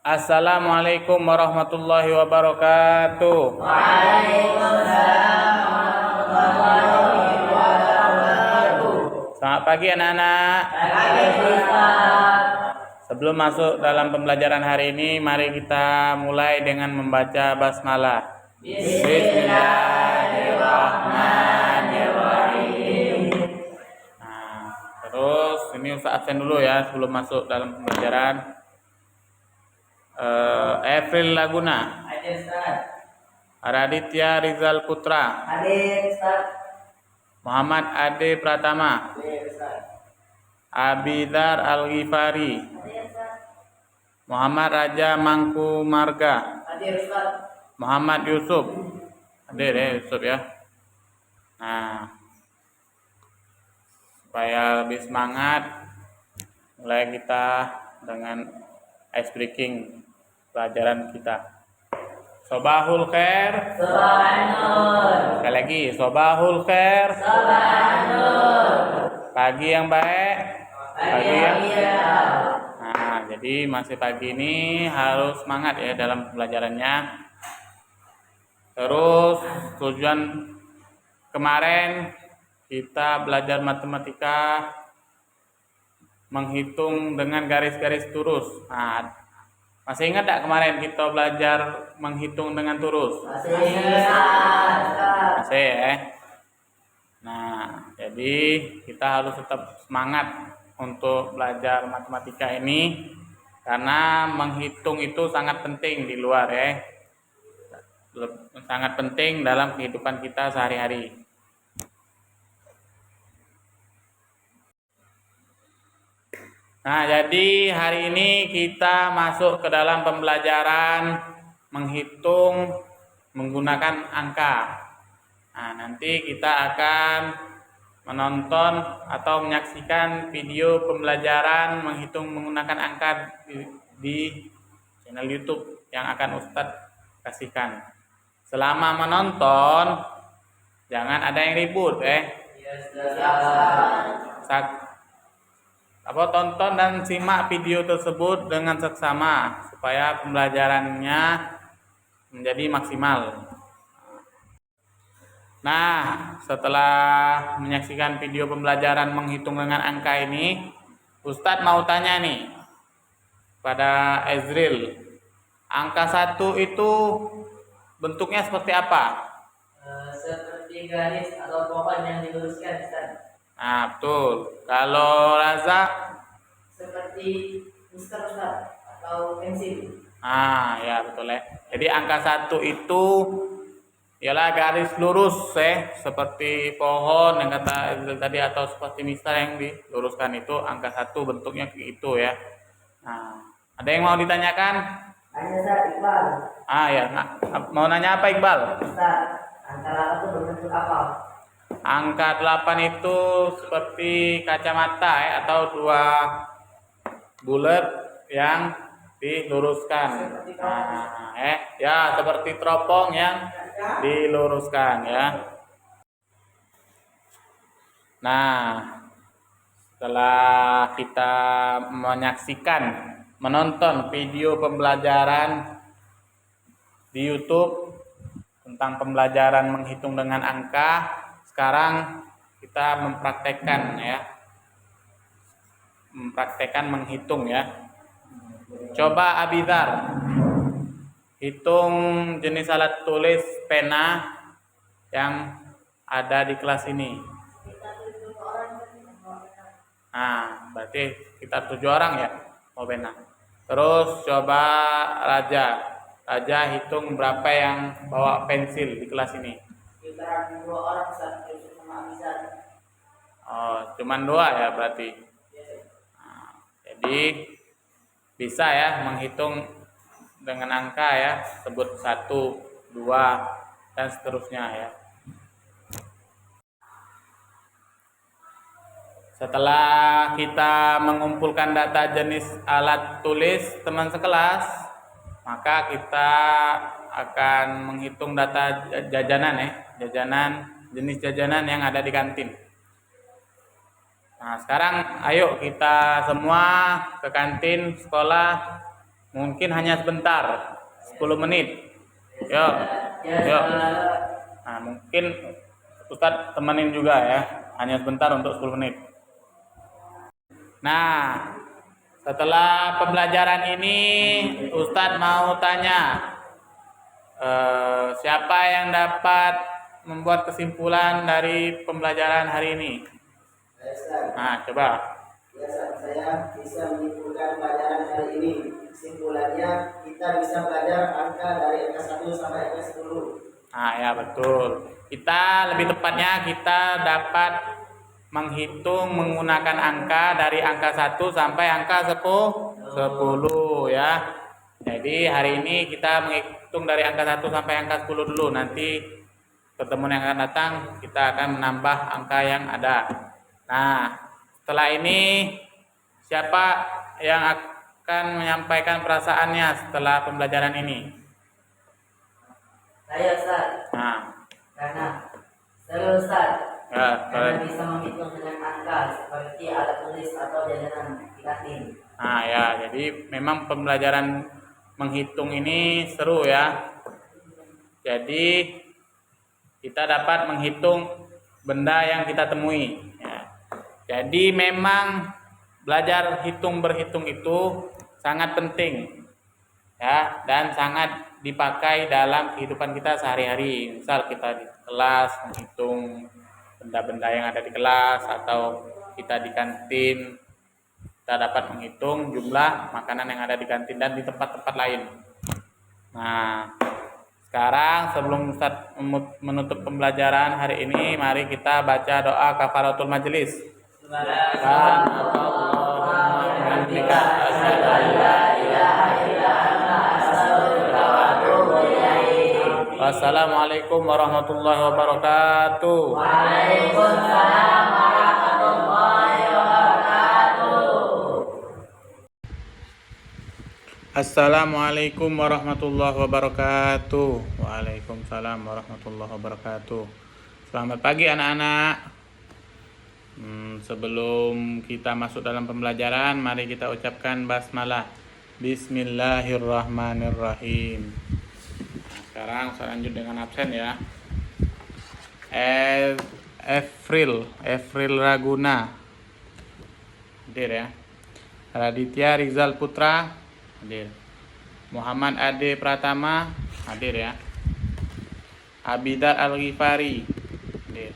Assalamualaikum warahmatullahi wabarakatuh. Waalaikumsalam warahmatullahi wabarakatuh. Selamat pagi anak-anak. Pagi Ustaz. Sebelum masuk dalam pembelajaran hari ini, mari kita mulai dengan membaca basmalah. Bismillahirrahmanirrahim. Nah, terus ini Ustaz absen dulu ya sebelum masuk dalam pembelajaran. Evril Laguna, Hadir Ustaz. Raditya Rizal Putra, Hadir Ustaz. Muhammad Ade Pratama, Hadir Ustaz. Abidar Al-Ghifari, Hadir Ustaz. Muhammad Raja Mangku Marga, Hadir Ustaz. Muhammad Yusuf. Hadir ya Yusuf ya. Nah, supaya lebih semangat, mulai kita dengan ice breaking pelajaran kita. Sobahul khair. Subhanallah. Sekali lagi, sobahul khair. Subhanallah. Pagi yang baik. Pagi yang Nah, jadi masih pagi ini harus semangat ya dalam pembelajarannya. Terus tujuan kemarin kita belajar matematika menghitung dengan garis-garis lurus. Nah, masih ingat tak kemarin kita belajar menghitung dengan lurus? Masih Ustaz. Masih ya. Nah, jadi kita harus tetap semangat untuk belajar matematika ini karena menghitung itu sangat penting di luar ya. Sangat penting dalam kehidupan kita sehari-hari. Nah, jadi hari ini kita masuk ke dalam pembelajaran menghitung menggunakan angka. Nah, nanti kita akan menonton atau menyaksikan video pembelajaran menghitung menggunakan angka di channel YouTube yang akan Ustadz kasihkan. Selama menonton, jangan ada yang ribut tonton dan simak video tersebut dengan seksama supaya pembelajarannya menjadi maksimal. Nah, setelah menyaksikan video pembelajaran menghitung dengan angka ini, Ustadz mau tanya nih pada Ezril, angka 1 itu bentuknya seperti apa? Seperti garis atau pohon yang diluruskan Ustaz. Nah, betul. Kalau Raza? Seperti Mister Ustaz atau pensil. Ah, ya betul ya. Jadi angka 1 itu ialah garis lurus seperti pohon yang kata tadi atau seperti mister yang diluruskan itu angka 1 bentuknya itu ya. Nah, ada yang mau ditanyakan? Hanya Ustaz Iqbal. Ah ya, mau nanya apa Iqbal? Ustaz, angka 8 itu berbentuk apa? Angka 8 itu seperti kacamata atau dua bulat yang diluruskan. Nah, ya seperti teropong yang diluruskan ya. Nah, setelah kita menonton video pembelajaran di YouTube tentang pembelajaran menghitung dengan angka, sekarang kita mempraktekkan menghitung ya. Coba Abidar hitung jenis alat tulis pena yang ada di kelas ini. Nah, berarti kita 7 orang ya mau pena. Terus coba Raja hitung berapa yang bawa pensil di kelas ini. Sekitar 2 orang Ustaz, Yusuf sama Abizar. Oh, cuman 2 ya berarti. Nah, jadi bisa ya menghitung dengan angka ya, sebut 1, 2 dan seterusnya ya. Setelah kita mengumpulkan data jenis alat tulis teman sekelas, maka kita akan menghitung data jenis jajanan yang ada di kantin. Nah, sekarang ayo kita semua ke kantin sekolah Mungkin hanya sebentar, 10 menit. Yuk, Ya, yuk. Nah, mungkin Ustadz temenin juga ya, hanya sebentar untuk 10 menit. Nah, setelah pembelajaran ini Ustadz mau tanya, siapa yang dapat membuat kesimpulan dari pembelajaran hari ini? Nah, coba. Saya bisa menyimpulkan pelajaran hari ini. Kesimpulannya, kita bisa belajar angka dari angka 1 sampai angka 10. Nah, ya betul. Kita lebih tepatnya kita dapat menghitung menggunakan angka dari angka 1 sampai angka 10 ya. Jadi hari ini kita menghitung dari angka 1 sampai angka 10 dulu. Nanti pertemuan yang akan datang kita akan menambah angka yang ada. Nah, setelah ini siapa yang akan menyampaikan perasaannya setelah pembelajaran ini? saya Ustaz, Nah, karena seru Ustaz, ya, karena bisa menghitung dengan angka seperti alat tulis atau jajanan di kantin. nah ya, jadi memang pembelajaran menghitung ini seru ya. Jadi kita dapat menghitung benda yang kita temui. Ya. Jadi memang belajar berhitung itu sangat penting ya, dan sangat dipakai dalam kehidupan kita sehari-hari. Misal kita di kelas menghitung benda-benda yang ada di kelas, atau kita di kantin kita dapat menghitung jumlah makanan yang ada di kantin dan di tempat-tempat lain. Nah, sekarang sebelum Ustaz menutup pembelajaran hari ini, mari kita baca doa kafaratul majelis. Wassalamualaikum warahmatullahi wabarakatuh. Waalaikumsalam warahmatullahi wabarakatuh. Assalamualaikum warahmatullahi wabarakatuh. Waalaikumsalam warahmatullahi wabarakatuh. Selamat pagi anak-anak. Sebelum kita masuk dalam pembelajaran, mari kita ucapkan basmalah. Bismillahirrahmanirrahim. Sekarang saya lanjut dengan absen ya. Efril Raguna hadir ya. Raditya Rizal Putra hadir. Muhammad Ade Pratama hadir ya. Abidat Al-Ghifari hadir.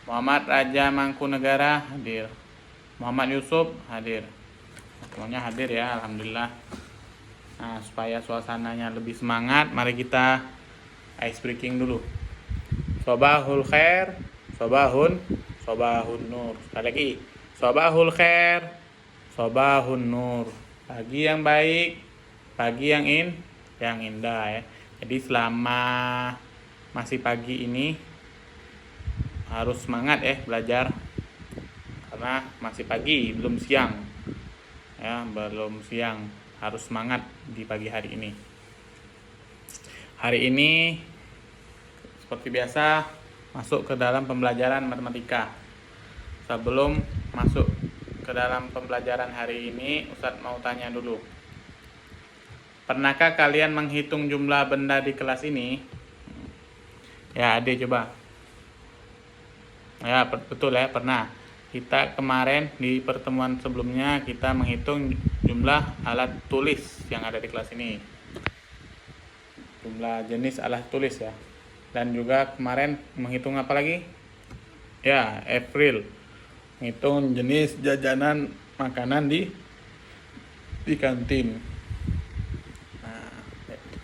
Muhammad Raja Mangkunegara hadir. Muhammad Yusuf hadir. Semuanya hadir ya, alhamdulillah. Nah, supaya suasananya lebih semangat, mari kita ice breaking dulu. Sobahul khair, sobahun nur. Sekali lagi. Sobahul khair, sobahun nur. Pagi yang baik, pagi yang indah ya. Jadi selama masih pagi ini harus semangat ya belajar, karena masih pagi, belum siang ya, belum siang, harus semangat di pagi hari ini. Hari ini seperti biasa masuk ke dalam pembelajaran matematika. Sebelum masuk ke dalam pembelajaran hari ini, Ustadz mau tanya dulu. Pernahkah kalian menghitung jumlah benda di kelas ini? Ya, Ade coba. Ya, betul ya, pernah. Kita kemarin di pertemuan sebelumnya kita menghitung jumlah alat tulis yang ada di kelas ini. Jumlah jenis alat tulis ya. Dan juga kemarin menghitung apa lagi? Ya, April. Menghitung jenis jajanan makanan di kantin. Nah,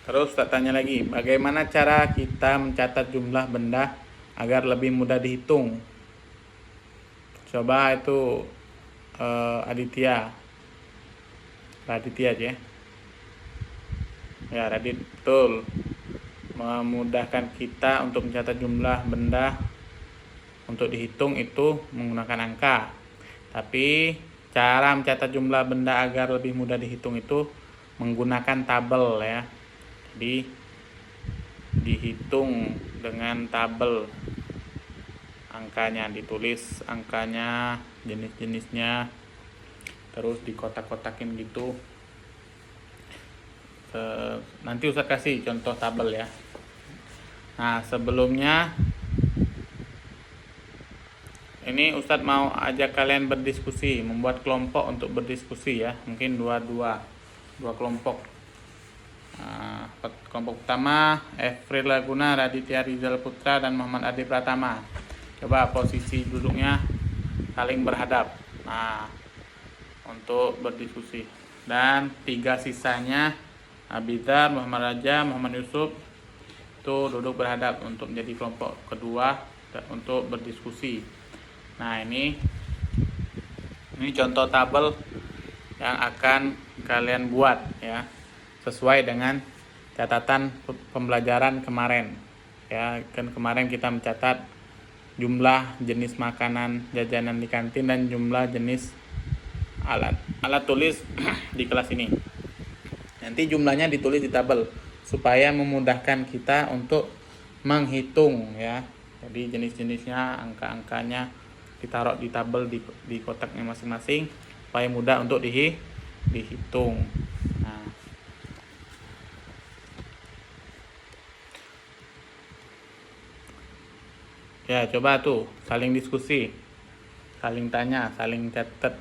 terus tak tanya lagi, bagaimana cara kita mencatat jumlah benda agar lebih mudah dihitung? Coba itu Raditya aja ya. Radit, betul, memudahkan kita untuk mencatat jumlah benda untuk dihitung itu menggunakan angka. Tapi cara mencatat jumlah benda agar lebih mudah dihitung itu menggunakan tabel ya. Jadi dihitung dengan tabel, angkanya ditulis, angkanya, jenis-jenisnya, terus dikotak-kotakin gitu. Nanti Ustadz kasih contoh tabel ya. Nah, sebelumnya ini Ustadz mau ajak kalian berdiskusi, membuat kelompok untuk berdiskusi ya. Mungkin dua kelompok. Nah, kelompok pertama Efri Laguna, Raditya Rizal Putra, dan Muhammad Adi Pratama. Coba posisi duduknya saling berhadap. Nah, untuk berdiskusi. Dan 3 sisanya Abidar, Muhammad Raja, Muhammad Yusuf itu duduk berhadap untuk menjadi kelompok kedua untuk berdiskusi. Nah, ini contoh tabel yang akan kalian buat ya, sesuai dengan catatan pembelajaran kemarin ya. Kan kemarin kita mencatat jumlah jenis makanan jajanan di kantin dan jumlah jenis alat tulis di kelas ini. Nanti jumlahnya ditulis di tabel supaya memudahkan kita untuk menghitung ya. Jadi jenis-jenisnya, angka-angkanya ditaruh di tabel di kotaknya masing-masing supaya mudah untuk dihitung. Nah, ya coba tuh saling diskusi, saling tanya, saling catat.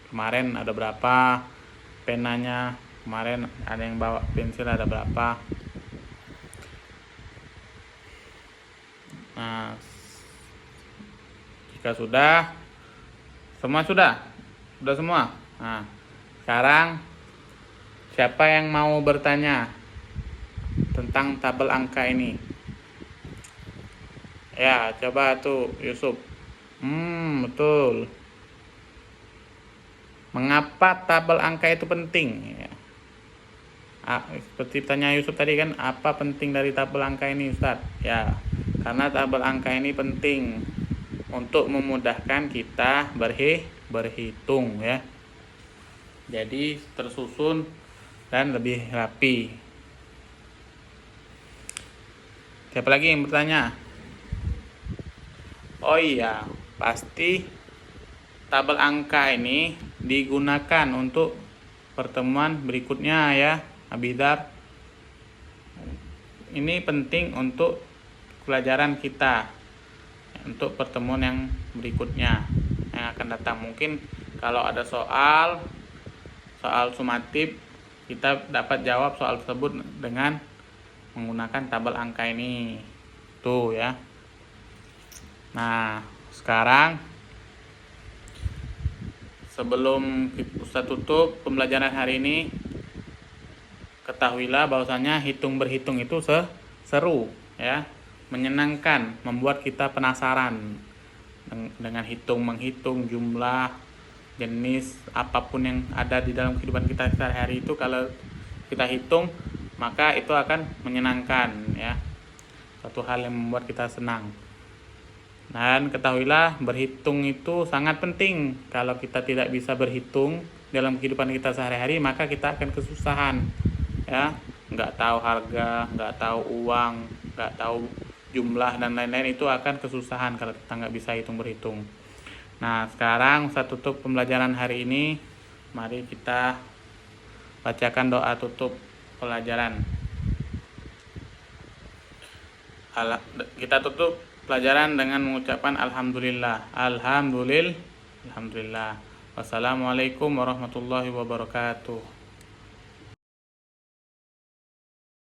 Kemarin ada berapa penanya, kemarin ada yang bawa pensil ada berapa. Nah, jika sudah semua. Nah, sekarang siapa yang mau bertanya tentang tabel angka ini? Ya, coba tuh Yusuf. Betul. Mengapa tabel angka itu penting? Ya. Seperti tanya Yusuf tadi kan, apa penting dari tabel angka ini Ustaz? Ya, karena tabel angka ini penting untuk memudahkan kita berhitung ya. Jadi tersusun dan lebih rapi. Siapa lagi yang bertanya? Oh iya, pasti tabel angka ini digunakan untuk pertemuan berikutnya ya, Abidar. Ini penting untuk pelajaran kita, untuk pertemuan yang berikutnya yang akan datang. Mungkin kalau ada soal sumatif, kita dapat jawab soal tersebut dengan menggunakan tabel angka ini tuh ya. Nah, sekarang sebelum Ustaz tutup pembelajaran hari ini, ketahuilah bahwasanya berhitung itu seru ya, menyenangkan, membuat kita penasaran dengan menghitung jumlah, jenis apapun yang ada di dalam kehidupan kita sehari-hari itu. Kalau kita hitung, maka itu akan menyenangkan ya, suatu hal yang membuat kita senang. Dan ketahuilah berhitung itu sangat penting. Kalau kita tidak bisa berhitung dalam kehidupan kita sehari-hari, maka kita akan kesusahan ya, nggak tahu harga, nggak tahu uang, nggak tahu jumlah dan lain-lain. Itu akan kesusahan kalau kita nggak bisa berhitung. Nah, sekarang saya tutup pembelajaran hari ini. Mari kita bacakan doa tutup pelajaran. Kita tutup pelajaran dengan mengucapkan alhamdulillah. Alhamdulillah. Wassalamualaikum warahmatullahi wabarakatuh.